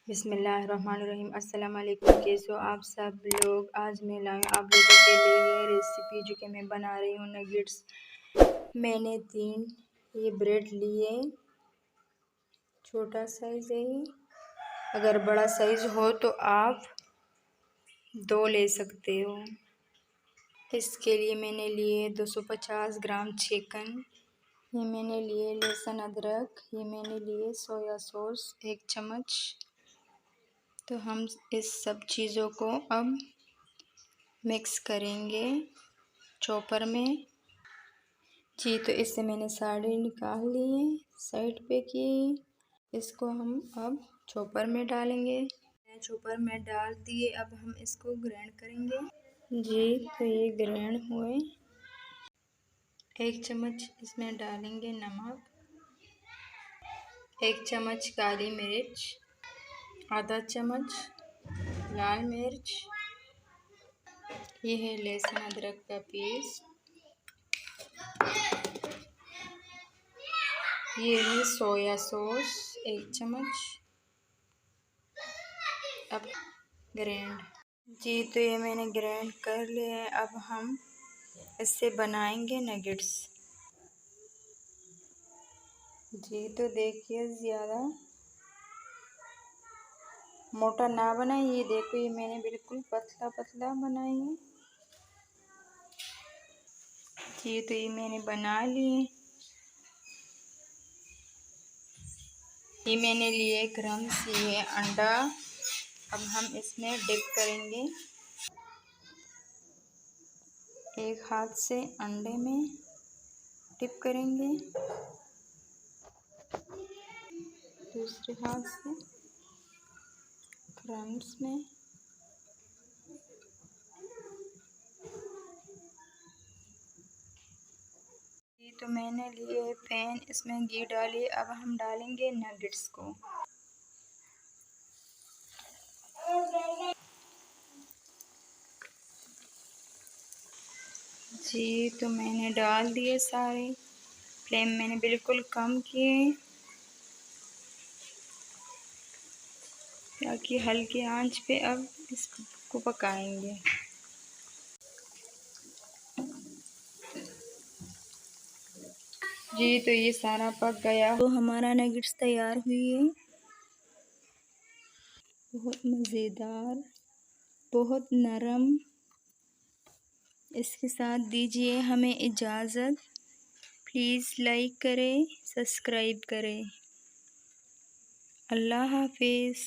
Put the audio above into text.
बिस्मिल्लाहिर्रहमानिर्रहीम। अस्सलाम वालेकुम। कैसे हो आप सब लोग। आज मैं लाई आप लोगों के लिए ये रेसिपी जो कि मैं बना रही हूँ नगेट्स। मैंने 3 ये ब्रेड लिए, छोटा साइज़ है ये। अगर बड़ा साइज़ हो तो आप 2 ले सकते हो। इसके लिए मैंने लिए 250 ग्राम चिकन, ये मैंने लिए लहसुन अदरक, ये मैंने लिए सोया सॉस 1 चम्मच। तो हम इस सब चीज़ों को अब मिक्स करेंगे चॉपर में। जी, तो इससे मैंने साड़ी निकाल ली है, साइड पे की। इसको हम अब चॉपर में डालेंगे। चॉपर में डाल दिए, अब हम इसको ग्राइंड करेंगे। जी, तो ये ग्राइंड हुए। 1 चम्मच इसमें डालेंगे नमक, 1 चम्मच काली मिर्च, आधा चम्मच लाल मिर्च, ये है लहसुन अदरक का पेस्ट, ये है सोया सॉस 1 चम्मच। अब ग्राइंड। जी, तो ये मैंने ग्राइंड कर लिया है। अब हम इससे बनाएंगे नगेट्स। जी, तो देखिए ज़्यादा मोटा ना बनाए। ये देखो, ये मैंने बिल्कुल पतला पतला बनाई है। जी, तो ये मैंने बना लिए। ये मैंने लिए क्रम्स, ये अंडा। अब हम इसमें डिप करेंगे। एक हाथ से अंडे में डिप करेंगे, दूसरे हाथ से क्रम्स में। तो मैंने लिए पैन, इसमें घी डालिए। अब हम डालेंगे नगेट्स को। जी, तो मैंने डाल दिए सारे। फ्लेम मैंने बिल्कुल कम किए ताकि हल्की आंच पे अब इसको पकाएंगे। जी, तो ये सारा पक गया। तो हमारा नगेट्स तैयार हुई है। बहुत मज़ेदार, बहुत नरम। इसके साथ दीजिए हमें इजाज़त। प्लीज़ लाइक करें, सब्सक्राइब करें। अल्लाह हाफिज़।